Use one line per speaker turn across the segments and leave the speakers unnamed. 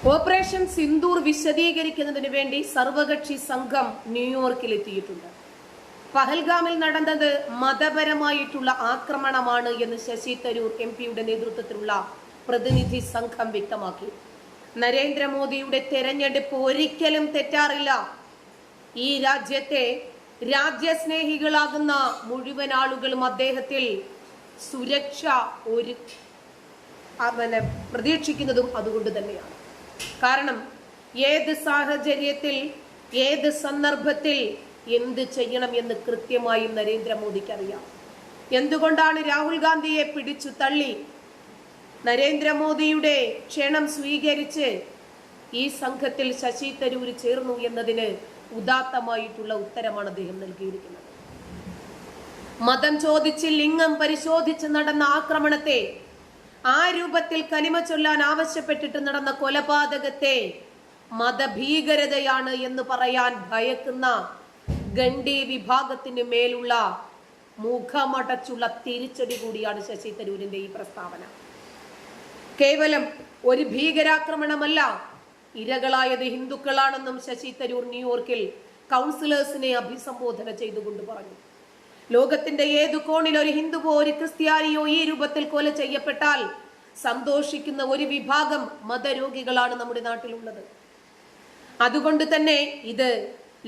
Operation Sindoor വിശദീകരിക്കുന്നതിന് വേണ്ടി സർവകക്ഷി സംഘം ന്യൂയോർക്കിൽ എത്തിയിട്ടുണ്ട്. പഹൽഗാമിൽ നടന്നത് മതപരമായിട്ടുള്ള ആക്രമണമാണ് എന്ന് ശശി തരൂർ MP-യുടെ നേതൃത്വത്തിലുള്ള പ്രതിനിധി സംഘം വ്യക്തമാക്കി. നരേന്ദ്രമോദിയുടെ തെരഞ്ഞെടുപ്പ് ഒരിക്കലും തെറ്റാറില്ല. ഈ രാജ്യത്തെ രാജ്യസ്നേഹികളാകുന്ന മുഴുവൻ ആളുകളും അദ്ദേഹത്തിൽ സുരക്ഷ പ്രതീക്ഷിക്കുന്നതും അതുകൊണ്ട് തന്നെയാണ്. കാരണം ഏത് സാഹചര്യത്തിൽ ഏത് സന്ദർഭത്തിൽ എന്ത് ചെയ്യണം എന്ന് കൃത്യമായി നരേന്ദ്രമോദിക്ക് അറിയാം. എന്തുകൊണ്ടാണ് രാഹുൽ ഗാന്ധിയെ പിടിച്ചു തള്ളി നരേന്ദ്രമോദിയുടെ ക്ഷണം സ്വീകരിച്ച് ഈ സംഘത്തിൽ ശശി തരൂർ ചേർന്നു എന്നതിന് ഉദാത്തമായിട്ടുള്ള ഉത്തരമാണ് അദ്ദേഹം നൽകിയിരിക്കുന്നത്. മതം ചോദിച്ച് ലിംഗം പരിശോധിച്ച് നടന്ന ആക്രമണത്തെ, ആ രൂപത്തിൽ കലിമ ചൊല്ലാൻ ആവശ്യപ്പെട്ടിട്ട് നടന്ന കൊലപാതകത്തെ മതഭീകരതയാണ് എന്ന് പറയാൻ ഭയക്കുന്ന ഗണ്ഡി വിഭാഗത്തിന് മേലുള്ള മുഖമടച്ചുള്ള തിരിച്ചടി കൂടിയാണ് ശശി തരൂരിന്റെ ഈ പ്രസ്താവന. കേവലം ഒരു ഭീകരാക്രമണമല്ല, ഇരകളായത് ഹിന്ദുക്കളാണെന്നും ശശി തരൂർ ന്യൂയോർക്കിൽ കൗൺസിലേഴ്സിനെ അഭിസംബോധന ചെയ്തുകൊണ്ട് പറഞ്ഞു. ലോകത്തിന്റെ ഏതു കോണിൽ ഒരു ഹിന്ദുവോ ഒരു ക്രിസ്ത്യാനിയോ ഈ രൂപത്തിൽ കൊല ചെയ്യപ്പെട്ടാൽ സന്തോഷിക്കുന്ന ഒരു വിഭാഗം മതരോഗികളാണ് നമ്മുടെ നാട്ടിലുള്ളത്. അതുകൊണ്ട് തന്നെ ഇത്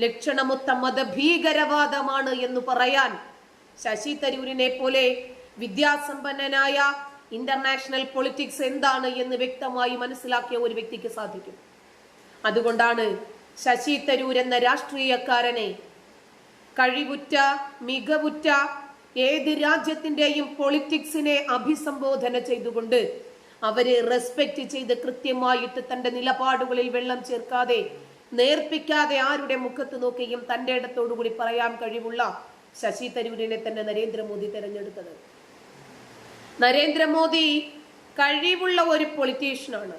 ലക്ഷണമൊത്ത മതഭീകരവാദമാണ് എന്ന് പറയാൻ ശശി തരൂരിനെ പോലെ വിദ്യാസമ്പന്നനായ ഇന്റർനാഷണൽ പൊളിറ്റിക്സ് എന്താണ് എന്ന് വ്യക്തമായി മനസ്സിലാക്കിയ ഒരു വ്യക്തിക്ക് സാധിക്കും. അതുകൊണ്ടാണ് ശശി തരൂർ എന്ന രാഷ്ട്രീയക്കാരനെ കഴിവുറ്റ മികവുറ്റ ഏത് രാജ്യത്തിന്റെയും പൊളിറ്റിക്സിനെ അഭിസംബോധന ചെയ്തുകൊണ്ട് അവരെ റെസ്പെക്ട് ചെയ്ത് കൃത്യമായിട്ട് തന്റെ നിലപാടുകളിൽ വെള്ളം ചേർക്കാതെ നേർപ്പിക്കാതെ ആരുടെ മുഖത്ത് നോക്കിയും തന്റെ ഇടത്തോടുകൂടി പറയാൻ കഴിവുള്ള ശശി തരൂരിനെ തന്നെ നരേന്ദ്രമോദി തെരഞ്ഞെടുത്തത്. നരേന്ദ്രമോദി കഴിവുള്ള ഒരു പൊളിറ്റീഷ്യനാണ്,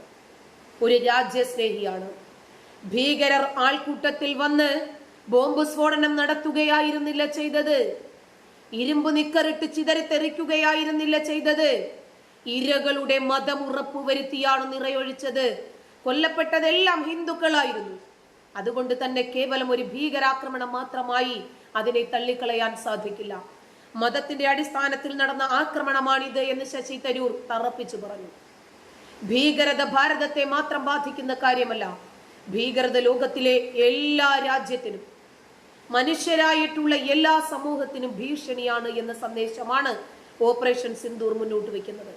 ഒരു രാജ്യസ്നേഹിയാണ്. ഭീകരർ ആൾക്കൂട്ടത്തിൽ വന്ന് ബോംബ് സ്ഫോടനം നടത്തുകയായിരുന്നില്ല ചെയ്തത്, ഇരുമ്പ് നിക്കറിട്ട് ചിതറിത്തെറിക്കുകയായിരുന്നില്ല ചെയ്തത്, ഇരകളുടെ മതം ഉറപ്പുവരുത്തിയാണ് നിറയൊഴിച്ചത്. കൊല്ലപ്പെട്ടതെല്ലാം ഹിന്ദുക്കളായിരുന്നു. അതുകൊണ്ട് തന്നെ കേവലം ഒരു ഭീകരാക്രമണം മാത്രമായി അതിനെ തള്ളിക്കളയാൻ സാധിക്കില്ല. മതത്തിന്റെ അടിസ്ഥാനത്തിൽ നടന്ന ആക്രമണമാണിത് എന്ന് ശശി തരൂർ തറപ്പിച്ചു പറഞ്ഞു. ഭീകരത ഭാരതത്തെ മാത്രം ബാധിക്കുന്ന കാര്യമല്ല, ഭീകരത ലോകത്തിലെ എല്ലാ രാജ്യത്തിനും മനുഷ്യരായിട്ടുള്ള എല്ലാ സമൂഹത്തിനും ഭീഷണിയാണ് എന്ന സന്ദേശമാണ് ഓപ്പറേഷൻ സിന്ദൂർ മുന്നോട്ട് വയ്ക്കുന്നത്.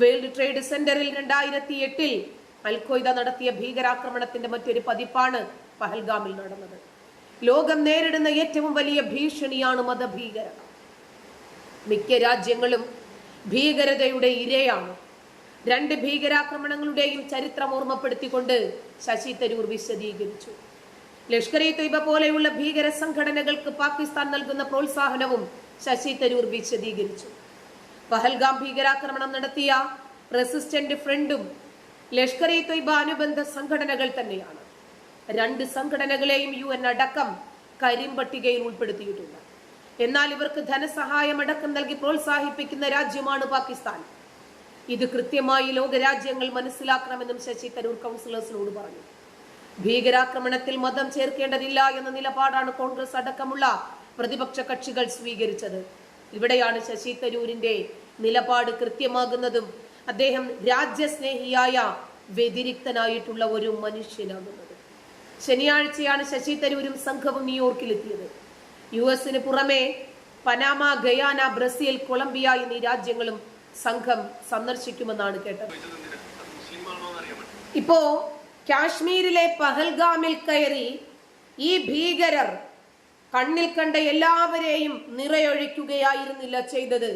വേൾഡ് ട്രേഡ് സെന്ററിൽ 2008 അൽ-ഖ്വയ്ദ നടത്തിയ ഭീകരാക്രമണത്തിന്റെ മറ്റൊരു പതിപ്പാണ് പഹൽഗാമിൽ നടന്നത്. ലോകം നേരിടുന്ന ഏറ്റവും വലിയ ഭീഷണിയാണ് മതഭീകരത. മിക്ക രാജ്യങ്ങളും ഭീകരതയുടെ ഇരയാണ്. 2 ഭീകരാക്രമണങ്ങളുടെയും ചരിത്രം ഓർമ്മപ്പെടുത്തിക്കൊണ്ട് ശശി തരൂർ വിശദീകരിച്ചു. ലഷ്കർ-ഇ-തൊയ്ബ പോലെയുള്ള ഭീകര സംഘടനകൾക്ക് പാകിസ്ഥാൻ നൽകുന്ന പ്രോത്സാഹനവും ശശി തരൂർ വിശദീകരിച്ചു. പഹൽഗാം ഭീകരാക്രമണം നടത്തിയ റെസിസ്റ്റന്റ് ഫ്രണ്ടും ലഷ്കർ-ഇ-തൊയ്ബ അനുബന്ധ സംഘടനകൾ തന്നെയാണ്. 2 സംഘടനകളെയും UN അടക്കം കരിമ്പട്ടികയിൽ ഉൾപ്പെടുത്തിയിട്ടുണ്ട്. എന്നാൽ ഇവർക്ക് ധനസഹായം അടക്കം നൽകി പ്രോത്സാഹിപ്പിക്കുന്ന രാജ്യമാണ് പാകിസ്ഥാൻ. ഇത് കൃത്യമായി ലോകരാജ്യങ്ങൾ മനസ്സിലാക്കണമെന്നും ശശി തരൂർ കൗൺസിലേഴ്സിനോട് പറഞ്ഞു. ഭീകരാക്രമണത്തിൽ മതം ചേർക്കേണ്ടതില്ല എന്ന നിലപാടാണ് കോൺഗ്രസ് അടക്കമുള്ള പ്രതിപക്ഷ കക്ഷികൾ സ്വീകരിച്ചത്. ഇവിടെയാണ് ശശി തരൂരിന്റെ നിലപാട് കൃത്യമാകുന്നതും അദ്ദേഹം രാജ്യസ്നേഹിയായ വ്യതിരിക്തനായിട്ടുള്ള ഒരു മനുഷ്യനാകുന്നത്. ശനിയാഴ്ചയാണ് ശശി തരൂരും സംഘവും ന്യൂയോർക്കിലെത്തിയത്. US പുറമെ പനാമ, ഗയാന, ബ്രസീൽ, കൊളംബിയ എന്നീ രാജ്യങ്ങളും സംഘം സന്ദർശിക്കുമെന്നാണ് കേട്ടത്. ഇപ്പോ കാശ്മീരിലെ പഹൽഗാമിൽ കയറി ഈ ഭീകരർ കണ്ണിൽ കണ്ട എല്ലാവരെയും നിറയൊഴിക്കുകയായിരുന്നില്ല ചെയ്തത്.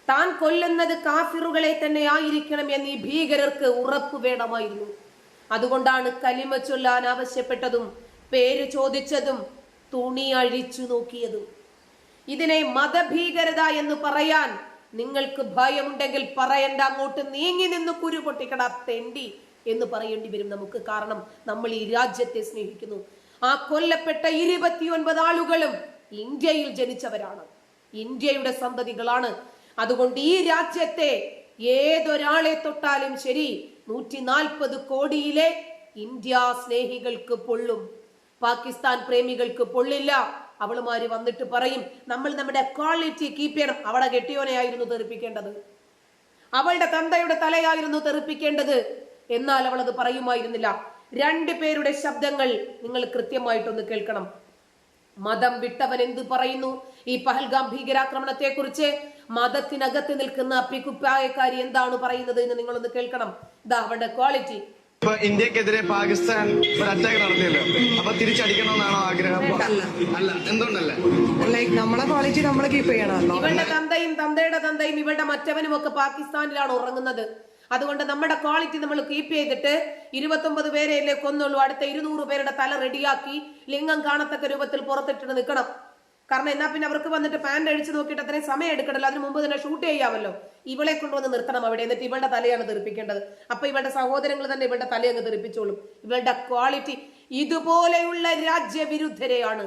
താൻ കൊല്ലുന്നത് കാഫിറുകളെ തന്നെ ആയിരിക്കണം എന്ന് ഈ ഭീകരർക്ക് ഉറപ്പ് വേണമായിരുന്നു. അതുകൊണ്ടാണ് കലിമ ചൊല്ലാൻ ആവശ്യപ്പെട്ടതും പേര് ചോദിച്ചതും തുണി അഴിച്ചു നോക്കിയതും. ഇതിനെ മതഭീകരത എന്ന് പറയാൻ നിങ്ങൾക്ക് ഭയമുണ്ടെങ്കിൽ പറയണ്ട, അങ്ങോട്ട് നീങ്ങി നിന്ന് കുരു പൊട്ടിക്കട തെണ്ടി എന്ന് പറയേണ്ടി വരും നമുക്ക്. കാരണം നമ്മൾ ഈ രാജ്യത്തെ സ്നേഹിക്കുന്നു. ആ കൊല്ലപ്പെട്ട 29 ആളുകളും ഇന്ത്യയിൽ ജനിച്ചവരാണ്, ഇന്ത്യയുടെ സന്തതികളാണ്. അതുകൊണ്ട് ഈ രാജ്യത്തെ ഏതൊരാളെ തൊട്ടാലും ശരി, 140 കോടിയിലെ ഇന്ത്യ സ്നേഹികൾക്ക് പൊള്ളും, പാകിസ്ഥാൻ പ്രേമികൾക്ക് പൊള്ളില്ല. അവളുമാര് വന്നിട്ട് പറയും നമ്മൾ നമ്മുടെ ക്വാളിറ്റി കീപ്പ് ചെയ്യണം. അവളെ കെട്ടിയോനെയായിരുന്നു തെറിപ്പിക്കേണ്ടത്, അവളുടെ തന്തയുടെ തലയായിരുന്നു തെറിപ്പിക്കേണ്ടത്. എന്നാൽ അവൾ അത് പറയുമായിരുന്നില്ല. 2 പേരുടെ ശബ്ദങ്ങൾ നിങ്ങൾ കൃത്യമായിട്ടൊന്ന് കേൾക്കണം. മതം വിട്ടവൻ എന്ത് പറയുന്നു ഈ പഹൽഗാം ഭീകരാക്രമണത്തെ കുറിച്ച്? മതത്തിനകത്ത് നിൽക്കുന്ന അപ്പിക്കുപ്പായക്കാരി എന്താണ് പറയുന്നത് എന്ന് നിങ്ങളൊന്ന് കേൾക്കണം. ഇതാ അവളുടെ ക്വാളിറ്റി.
ഇപ്പൊ ഇന്ത്യക്കെതിരെ പാകിസ്ഥാൻ ഒരു അറ്റാക്ക് നടത്തിയല്ലോ, അപ്പൊ തിരിച്ചടിക്കണമെന്നാണോ ആഗ്രഹം? അല്ല, എന്തുകൊണ്ടല്ലേ?
ലൈക്ക് നമ്മളെ ക്വാളിറ്റി നമ്മൾ കീപ്പ് ചെയ്യണമല്ലോ.
ഇവളുടെ തന്തയും തന്തയുടെ തന്തയും ഇവളുടെ മറ്റവനും ഒക്കെ പാകിസ്ഥാനിലാണ് ഉറങ്ങുന്നത്. അതുകൊണ്ട് നമ്മുടെ ക്വാളിറ്റി നമ്മൾ കീപ്പ് ചെയ്തിട്ട് 29 പേരെയല്ലേ കൊന്നുള്ളൂ, അടുത്ത 200 പേരുടെ തല റെഡിയാക്കി ലിംഗം കാണത്തക്ക രൂപത്തിൽ പുറത്തിട്ട് നിൽക്കണം. കാരണം എന്നാ പിന്നെ അവർക്ക് വന്നിട്ട് പാന്റ് അഴിച്ചു നോക്കിയിട്ട് അത്രയും സമയം എടുക്കണല്ലോ, അതിന് മുമ്പ് തന്നെ ഷൂട്ട് ചെയ്യാമല്ലോ. ഇവളെ കൊണ്ടുവന്ന് നിർത്തണം അവിടെ, എന്നിട്ട് ഇവളുടെ തലയാണ് തെറിപ്പിക്കേണ്ടത്. അപ്പൊ ഇവളുടെ സഹോദരങ്ങൾ തന്നെ ഇവളുടെ തലയങ്ങ് തെറിപ്പിച്ചോളും. ഇവളുടെ ക്വാളിറ്റി. ഇതുപോലെയുള്ള രാജ്യവിരുദ്ധരെയാണ്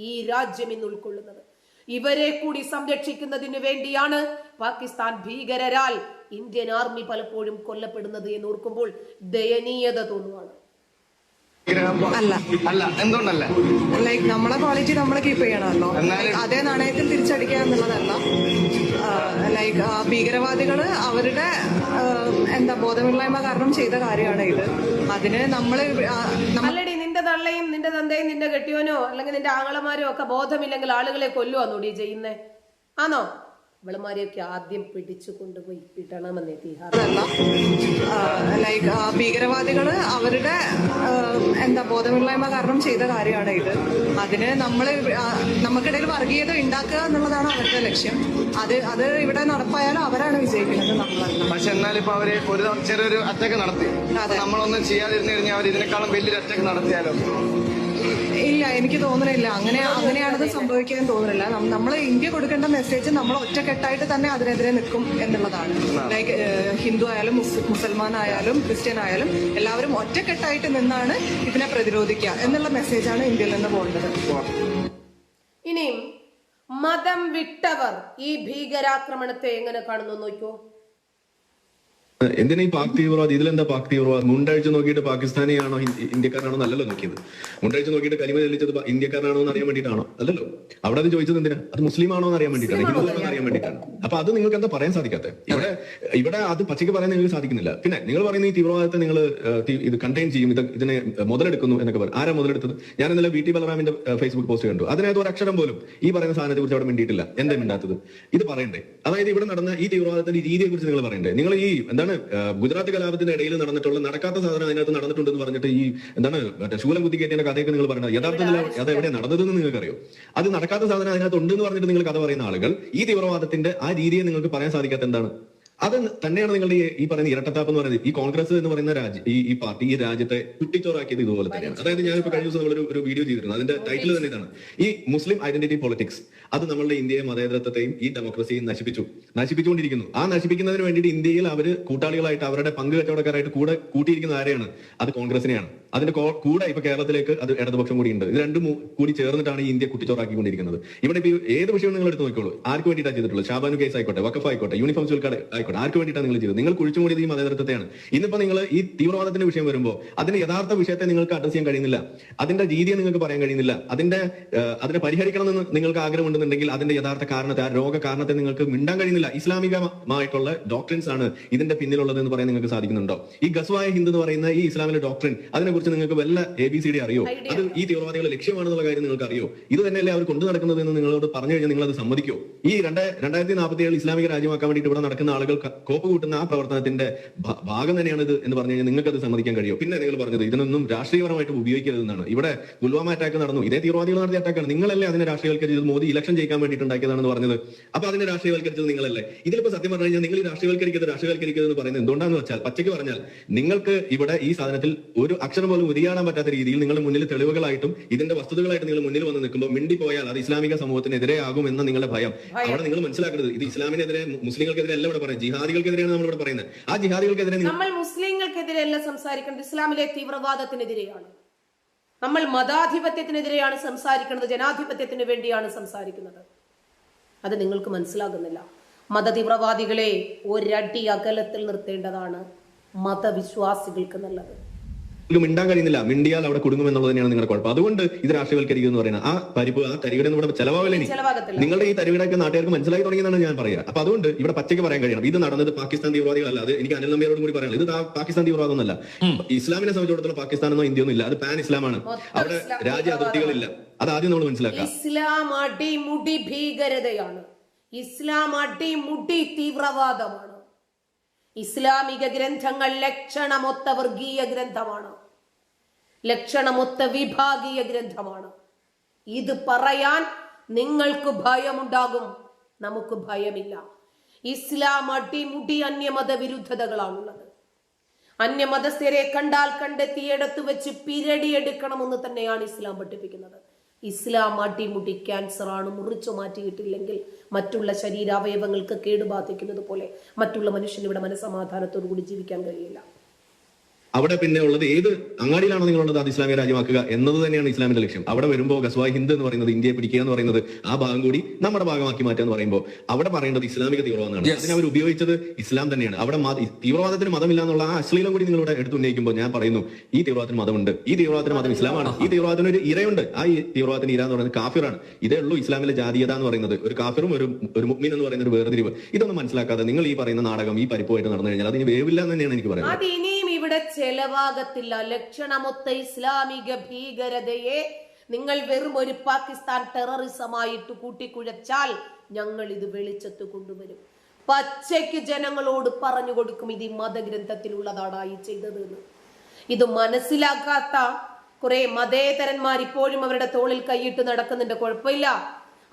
ഈ രാജ്യം ഇന്ന് ഉൾക്കൊള്ളുന്നത്. ഇവരെ കൂടി സംരക്ഷിക്കുന്നതിന് വേണ്ടിയാണ് പാകിസ്ഥാൻ ഭീകരരാൽ ഇന്ത്യൻ ആർമി പലപ്പോഴും കൊല്ലപ്പെടുന്നത് എന്ന് ഓർക്കുമ്പോൾ ദയനീയത തോന്നുവാണ്.
അല്ല, എന്തുകൊണ്ടല്ല?
ലൈക്ക് നമ്മളെ ക്വാളിറ്റി നമ്മൾ കീപ്പ് ചെയ്യണമല്ലോ. അതേ നാണയത്തിൽ തിരിച്ചടിക്കുക എന്നുള്ളതല്ല. ലൈക്ക് ഭീകരവാദികള് അവരുടെ ബോധമില്ലായ്മ കാരണം ചെയ്ത കാര്യമാണ് ഇത്. അതിന്
അല്ലടി, നിന്റെ തള്ളയും നിന്റെ തന്തയും നിന്റെ കെട്ടിയോനോ അല്ലെങ്കിൽ നിന്റെ ആങ്ങളമാരോ ഒക്കെ ബോധമില്ലെങ്കിൽ ആളുകളെ കൊല്ലുവാന്നോടി ചെയ്യുന്നേ? ആണോ? ഇവളുമാരെയൊക്കെ ആദ്യം പിടിച്ചു കൊണ്ടുപോയി ഇടണമെന്നേ തീഹാർ.
ലൈക്ക് ഭീകരവാദികള് അവരുടെ ബോധമില്ലായ്മ കാരണം ചെയ്ത കാര്യമാണ് ഇത്. അതിന് നമുക്കിടയിൽ വർഗീയത ഉണ്ടാക്കുക എന്നുള്ളതാണ് അവരുടെ ലക്ഷ്യം. അത് ഇവിടെ നടപ്പായാലും അവരാണ് വിജയിക്കുന്നത്, നമ്മളല്ല.
പക്ഷെ എന്നാലിപ്പോ അവര് ഒരു ചെറിയൊരു അറ്റാക്ക് നടത്തി, നമ്മളൊന്നും ചെയ്യാതിരുന്നു കഴിഞ്ഞാൽ അവർ ഇതിനേക്കാളും വലിയൊരു അറ്റാക്ക് നടത്തിയാലോ?
ഇല്ല, എനിക്ക് തോന്നുന്നില്ല അങ്ങനെയാണത് സംഭവിക്കാൻ തോന്നുന്നില്ല. നമ്മൾ ഇന്ത്യ കൊടുക്കേണ്ട മെസ്സേജ് നമ്മൾ ഒറ്റക്കെട്ടായിട്ട് തന്നെ അതിനെതിരെ നിൽക്കും എന്നുള്ളതാണ്. ലൈക്ക് ഹിന്ദു ആയാലും മുസൽമാൻ ആയാലും ക്രിസ്ത്യൻ ആയാലും എല്ലാവരും ഒറ്റക്കെട്ടായിട്ട് നിന്നാണ് ഇതിനെ പ്രതിരോധിക്കുക എന്നുള്ള മെസ്സേജാണ് ഇന്ത്യയിൽ നിന്ന് പോകേണ്ടത്.
ഇനിയും മതം വിട്ടവർ ഈ ഭീകരാക്രമണത്തെ എങ്ങനെ കാണുന്നു നോക്കൂ.
എന്തിനാ ഈ പാക് തീവ്രവാദി? ഇതിലെന്താ പാക് തീവ്രവാദി? മുണ്ടഴിച്ച് നോക്കിയിട്ട് പാകിസ്ഥാനിയാണോ ഇന്ത്യക്കാരനാണോ എന്നല്ലല്ലോ നോക്കിയത്. മുണ്ടഴിച്ച് നോക്കിയിട്ട് കരിമ തെളിച്ചത് ഇന്ത്യക്കാരനാണോ എന്ന് അറിയാൻ വേണ്ടിയിട്ടാണോ? അല്ലല്ലോ. അവിടെ അത് ചോദിച്ചത് എന്തിനാ? അത് മുസ്ലിം ആണോ എന്ന് അറിയാൻ വേണ്ടിയിട്ടാണ്, ഹിന്ദു ആണോ എന്ന് അറിയാൻ വേണ്ടിയിട്ടാണ്. അപ്പൊ അത് നിങ്ങൾക്ക് എന്താ പറയാൻ സാധിക്കാത്തത്? ഇവിടെ അത് പച്ചയ്ക്ക് പറയാൻ നിങ്ങൾക്ക് സാധിക്കുന്നില്ല. പിന്നെ നിങ്ങൾ പറയുന്ന ഈ തീവ്രവാദത്തെ നിങ്ങൾ ഇത് കണ്ടെയ്ൻ ചെയ്യും, ഇതിനെ മുതലെടുക്കുന്നു എന്നൊക്കെ പറയും. ആരാ മുതലെടുത്തത്? ഞാൻ ഇന്നലെ VT ബലറാമിന്റെ ഫേസ്ബുക്ക് പോസ്റ്റ് കണ്ടു. അതിനകത്ത് ഒരു അക്ഷരം പോലും ഈ പറയുന്ന സാധനത്തെ കുറിച്ച് അവിടെ മിണ്ടിയിട്ടില്ല. എന്താ മിണ്ടാത്തത്? ഇത് പറയണ്ടേ? അതായത് ഇവിടെ നടന്ന ഈ തീവ്രവാദത്തിന്റെ രീതിയെ കുറിച്ച് നിങ്ങൾ പറയണ്ടേ? നിങ്ങൾ ഈ ഗുജറാത്ത് കലാപത്തിന്റെ ഇടയിൽ നടന്നിട്ടുള്ള നടക്കാത്ത സാധനം അതിനകത്ത് നടന്നിട്ടുണ്ടെന്ന് പറഞ്ഞിട്ട് ഈ മറ്റേ ശൂലം കുത്തി കയറ്റിയ കഥയൊക്കെ നിങ്ങൾ പറയുന്നത് യഥാർത്ഥത്തിൽ അത് എവിടെ നടന്നതെന്ന് നിങ്ങൾക്കറിയോ? അത് നടക്കാത്ത സാധനം അതിനകത്ത് ഉണ്ടെന്ന് പറഞ്ഞിട്ട് നിങ്ങൾ കഥ പറയുന്ന ആളുകൾ ഈ തീവ്രവാദത്തിന്റെ ആ രീതിയെ നിങ്ങൾക്ക് പറയാൻ സാധിക്കാത്ത എന്താണ്? അത് തന്നെയാണ് നിങ്ങളുടെ ഈ പറയുന്ന ഇരട്ടത്താപ്പ് എന്ന് പറയുന്നത്. ഈ കോൺഗ്രസ് എന്ന് പറയുന്ന ഈ പാർട്ടി ഈ രാജ്യത്തെ കുട്ടിച്ചോറാക്കിയത് ഇതുപോലെ തന്നെയാണ്. അതായത് ഞാനിപ്പോ കഴിഞ്ഞ ദിവസം നമ്മളൊരു വീഡിയോ ചെയ്തിരുന്നു. അതിന്റെ ടൈറ്റിൽ തന്നെ ഇതാണ്: ഈ മുസ്ലിം ഐഡന്റിറ്റി പൊളിറ്റിക്സ്. അത് നമ്മളുടെ ഇന്ത്യയെ മതേതരത്വത്തെയും ഈ ഡെമോക്രസിയെയും നശിപ്പിച്ചുകൊണ്ടിരിക്കുന്നു. ആ നശിപ്പിക്കുന്നതിന് വേണ്ടിയിട്ട് ഇന്ത്യയിൽ അവര് കൂട്ടാളികളായിട്ട് അവരുടെ പങ്ക് കച്ചവടക്കാരായിട്ട് കൂട്ടിയിരിക്കുന്ന ആരെയാണ്? അത് കോൺഗ്രസിനെയാണ്. അതിന്റെ കൂടെ ഇപ്പൊ കേരളത്തിലേക്ക് അത് ഇടതുപക്ഷം കൂടി ഉണ്ട്. ഇത് രണ്ടും കൂടി ചേർന്നിട്ടാണ് ഈ ഇന്ത്യ കുട്ടിച്ചോറാക്കിക്കൊണ്ടിരിക്കുന്നത്. ഇവിടെ ഇപ്പൊ ഏത് വിഷയം നിങ്ങൾ എടുത്ത് നോക്കിക്കോളൂ. ആർക്ക് വേണ്ടിയിട്ടാണ് ചെയ്തിട്ടുള്ളത്? ഷാബാനു കേസ് ആയിക്കോട്ടെ, വഖഫ് ആയിക്കോട്ടെ, യൂണിഫോം സിൽക്കാട് ആയിക്കോട്ടെ, ആർക്ക് വേണ്ടിയിട്ടാണ് നിങ്ങൾ ചെയ്തത്? നിങ്ങൾ കുഴിച്ചുമൂടിയത് ഈ മതേതരത്വത്തെയാണ്. ഇന്നിപ്പോ നിങ്ങൾ ഈ തീവ്രവാദത്തിന്റെ വിഷയം വരുമ്പോൾ അതിന്റെ യഥാർത്ഥ വിഷയത്തെ നിങ്ങൾക്ക് അഡ്രസ് ചെയ്യാൻ കഴിയുന്നില്ല. അതിന്റെ രീതിയെ നിങ്ങൾക്ക് പറയാൻ കഴിയുന്നില്ല. അതിനെ പരിഹരിക്കണമെന്ന് നിങ്ങൾക്ക് ആഗ്രഹമുണ്ടെന്നുണ്ടെങ്കിൽ അതിന്റെ യഥാർത്ഥ കാരണത്തെ, ആ രോഗ കാരണത്തെ നിങ്ങൾക്ക് മിണ്ടാൻ കഴിയുന്നില്ല. ഇസ്ലാമികമായിട്ടുള്ള ഡോക്ട്രിൻസ് ആണ് ഇതിന്റെ പിന്നിലുള്ളത് എന്ന് പറയാൻ നിങ്ങൾക്ക് സാധിക്കുന്നുണ്ടോ? ഈ ഗസ്വായ ഹിന്ദ് എന്ന് പറയുന്ന ഈ ഇസ്ലാമിലെ ഡോക്ട്രിൻ, അതിനെക്കുറിച്ച് നിങ്ങൾക്ക് വല്ല ABCD അറിയോ? അത് ഈ തീവ്രവാദികളുടെ ലക്ഷ്യമാണെന്നുള്ള കാര്യം നിങ്ങൾക്ക് അറിയോ? ഇത് തന്നെയല്ലേ അവർ കൊണ്ടു നടക്കുന്നത് എന്ന് നിങ്ങളോട് പറഞ്ഞു കഴിഞ്ഞാൽ നിങ്ങൾ അത് സമ്മതിക്കോ? ഈ 2047 ഇസ്ലാമിക രാജ്യമാക്കാൻ വേണ്ടിയിട്ട് ഇവിടെ നടക്കുന്ന ആളുകൾ കോപ്പ് കൂട്ടുന്ന ആ പ്രവർത്തനത്തിന്റെ ഭാഗം തന്നെയാണ് ഇത് എന്ന് പറഞ്ഞു കഴിഞ്ഞാൽ നിങ്ങൾക്ക് അത് സമ്മതിക്കാൻ കഴിയോ? പിന്നെ നിങ്ങൾ പറഞ്ഞത് ഇതിനൊന്നും രാഷ്ട്രീയപരമായിട്ട് ഉപയോഗിക്കരുതെന്നാണ്. ഇവിടെ പുൽവാമ അറ്റാക്ക് നടന്നു, ഇതേ തീവ്രവാദികൾ നടത്തിയ അറ്റാക്കാണ്. നിങ്ങളല്ലേ അതിനെ രാഷ്ട്രീയവൽക്കരിച്ചത്? മോദി ഇലക്ഷൻ ജയിക്കാൻ വേണ്ടിയിട്ട് ഉണ്ടാക്കിയതാണെന്ന് പറഞ്ഞത്. അപ്പൊ അതിനെ രാഷ്ട്രീയവൽക്കരിച്ചത് നിങ്ങളല്ലേ? ഇതിലിപ്പോ സത്യം പറഞ്ഞു കഴിഞ്ഞാൽ നിങ്ങൾ ഈ രാഷ്ട്രീയവൽക്കരിക്കരുത് എന്ന് പറയുന്നത് എന്തുകൊണ്ടാന്ന് വെച്ചാൽ, പച്ചയ്ക്ക് പറഞ്ഞാൽ നിങ്ങൾക്ക് ഇവിടെ ഈ സാധനത്തിൽ ഒരു അക്ഷരം പോലും ഉരിയാടാൻ പറ്റാത്ത രീതിയിൽ നിങ്ങളുടെ മുന്നിൽ തെളിവുകളായിട്ടും ഇതിന്റെ വസ്തുതകളായിട്ട് നിങ്ങൾ മുന്നിൽ വന്ന് നിൽക്കുമ്പോൾ മിണ്ടിപ്പോയാൽ അത് ഇസ്ലാമിക സമൂഹത്തിനെതിരെ ആകും എന്ന നിങ്ങളുടെ ഭയം അവിടെ നിങ്ങൾ മനസ്സിലാക്കരുത്. ഇത് ഇസ്ലാമിനെതിരെ, മുസ്ലിങ്ങൾക്കെതിരെ അല്ല ഇവിടെ പറയുന്നത്, ജിഹാദികൾക്കെതിരെയാണ് നമ്മൾ ഇവിടെ പറയുന്നത്. ആ ജിഹാദികൾക്കെതിരെ നമ്മൾ
മുസ്ലിങ്ങൾക്കെതിരെ അല്ല സംസാരിക്കുന്നത്, ഇസ്ലാമിലെ തീവ്രവാദത്തിനെതിരെയാണ്. നമ്മൾ മതാധിപത്യത്തിനെതിരെയാണ് സംസാരിക്കുന്നത്, ജനാധിപത്യത്തിന് വേണ്ടിയാണ് സംസാരിക്കുന്നത്. അത് നിങ്ങൾക്ക് മനസ്സിലാകുന്നില്ല. മതതീവ്രവാദികളെ ഒരടി അകലത്തിൽ നിർത്തേണ്ടതാണ്. മതവിശ്വാസികൾക്ക് നല്ലത്.
മിണ്ടാൻ കഴിയുന്നില്ല, മിണ്ടിയാൽ അവിടെ കുടുങ്ങും എന്നുള്ളത് തന്നെയാണ് നിങ്ങളുടെ കുഴപ്പം. അതുകൊണ്ട് ഇത് രാഷ്ട്രീയവൽക്കരിക്കുക എന്ന് പറയുന്നത് ആ പരിപ്പ് ആ തരികിട ഇവിടെ ചെലവാകില്ല. നിങ്ങളുടെ ഈ തരികിടൊക്കെ നാട്ടുകാർക്ക് മനസ്സിലായി തുടങ്ങിയെന്നാണ് ഞാൻ പറയുക. അപ്പൊ അതുകൊണ്ട് ഇവിടെ പച്ചയ്ക്ക് പറയാൻ കഴിയണം, ഇത് നടന്നത് പാകിസ്ഥാൻ തീവ്രവാദികളല്ല. അത് എനിക്ക് അനിൽ നമ്പ്യാരോട് കൂടി പറയാനുള്ളത്, ഇത് പാകിസ്ഥാൻ തീവ്രവാദമൊന്നുമല്ല. ഇസ്ലാമിനെ സംബന്ധിച്ചിടത്തോളം പാകിസ്ഥാനോ ഇന്ത്യയൊന്നും ഇല്ല, അത് പാൻ ഇസ്ലാമാണ്. അവിടെ രാജ്യ അതിർത്തികളില്ല. അത് ആദ്യം നമ്മൾ മനസ്സിലാക്കാം.
ഇസ്ലാം അടിമുടി ഭീകരതയാണ്, ഇസ്ലാം അടിമുടി തീവ്രവാദമാണ്. ഇസ്ലാമിക ഗ്രന്ഥങ്ങൾ ലക്ഷണമൊത്ത വർഗീയ ഗ്രന്ഥമാണ്, ലക്ഷണമൊത്ത വിഭാഗീയ ഗ്രന്ഥമാണ്. ഇത് പറയാൻ നിങ്ങൾക്ക് ഭയമുണ്ടാകും, നമുക്ക് ഭയമില്ല. ഇസ്ലാം അടിമുടി അന്യമത വിരുദ്ധതകളാണുള്ളത്. അന്യമതസ്ഥരെ കണ്ടാൽ കണ്ടെത്തിയിടത്ത് വെച്ച് പിരടിയെടുക്കണമെന്ന് തന്നെയാണ് ഇസ്ലാം പഠിപ്പിക്കുന്നത്. ഇസ്ലാം അടിമുടി ക്യാൻസർ ആണ്, മുറിച്ചു മാറ്റിയിട്ടില്ലെങ്കിൽ മറ്റുള്ള ശരീരാവയവങ്ങൾക്ക് കേടുബാധിക്കുന്നത് പോലെ മറ്റുള്ള മനുഷ്യന് ഇവിടെ മനസമാധാനത്തോടു കൂടി ജീവിക്കാൻ കഴിയില്ല.
അവിടെ പിന്നെ ഉള്ളത് ഏത് അങ്ങാടിയിലാണോ നിങ്ങളുള്ളത് അത് ഇസ്ലാമിക രാജ്യമാക്കുക എന്നത് തന്നെയാണ് ഇസ്ലാമിന്റെ ലക്ഷ്യം. അവിടെ വരുമ്പോൾ ഗസ്വായ് ഹിന്ദ് എന്ന് പറയുന്നത്, ഇന്ത്യയെ പിടിക്കുക എന്ന് പറയുന്നത്, ആ ഭാഗം കൂടി നമ്മുടെ ഭാഗമാക്കി മാറ്റുക എന്ന് പറയുമ്പോൾ അവിടെ പറയേണ്ടത് ഇസ്ലാമിക തീവ്രവാദമാണ്. അതിന് അവർ ഉപയോഗിച്ചത് ഇസ്ലാം തന്നെയാണ്. അവിടെ തീവ്രവാദത്തിന് മതമില്ല എന്നുള്ള ആ അശ്ലീലം കൂടി നിങ്ങളുടെ എടുത്തുന്നയിക്കുമ്പോൾ ഞാൻ പറയുന്നു, ഈ തീവ്രവാദത്തിന് മതമുണ്ട്, ഈ തീവ്രവാദത്തിന് മതം ഇസ്ലാമാണ്, ഈ തീവ്രവാദത്തിന് ഒരു ഇരയുണ്ട്, ആ ഈ തീവ്രവാദത്തിന് ഇര എന്ന് പറയുന്നത് കാഫിറാണ്. ഇതേ ഉള്ളൂ ഇസ്ലാമിലെ ജാതീയത എന്ന് പറയുന്നത്, ഒരു കാഫിറും ഒരു മുഅ്മിൻ എന്ന് പറയുന്ന ഒരു വേർതിരിവ്. ഇതൊന്നും മനസ്സിലാക്കാതെ നിങ്ങൾ ഈ പറയുന്ന നാടകം ഈ പരിപ്പുമായിട്ട് നടന്നു കഴിഞ്ഞാൽ അതിന് വേവില്ല എന്ന് തന്നെയാണ് എനിക്ക് പറയുന്നത്.
ഇവിടെ ചെലവാകത്തില്ല. ലക്ഷണമൊത്ത ഇസ്ലാമിക ഭീകരതയെ നിങ്ങൾ വെറും ഒരു പാകിസ്ഥാൻ ടെററിസമായിട്ട് കൂട്ടിക്കുഴച്ചാൽ ഞങ്ങൾ ഇത് വെളിച്ചത്ത് കൊണ്ടുവരും. പച്ചയ്ക്ക് ജനങ്ങളോട് പറഞ്ഞു കൊടുക്കും, ഇത് ഈ മതഗ്രന്ഥത്തിലുള്ളതാണ് ഈ ചെയ്തത് എന്ന്. ഇത് മനസ്സിലാക്കാത്ത കുറെ മതേതരന്മാർ ഇപ്പോഴും അവരുടെ തോളിൽ കൈയിട്ട് നടക്കുന്നുണ്ട്. കുഴപ്പമില്ല,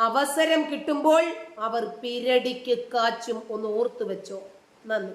അവസരം കിട്ടുമ്പോൾ അവർ പിരടിക്ക് കാച്ചും. ഒന്ന് ഓർത്തു വെച്ചോ. നന്ദി.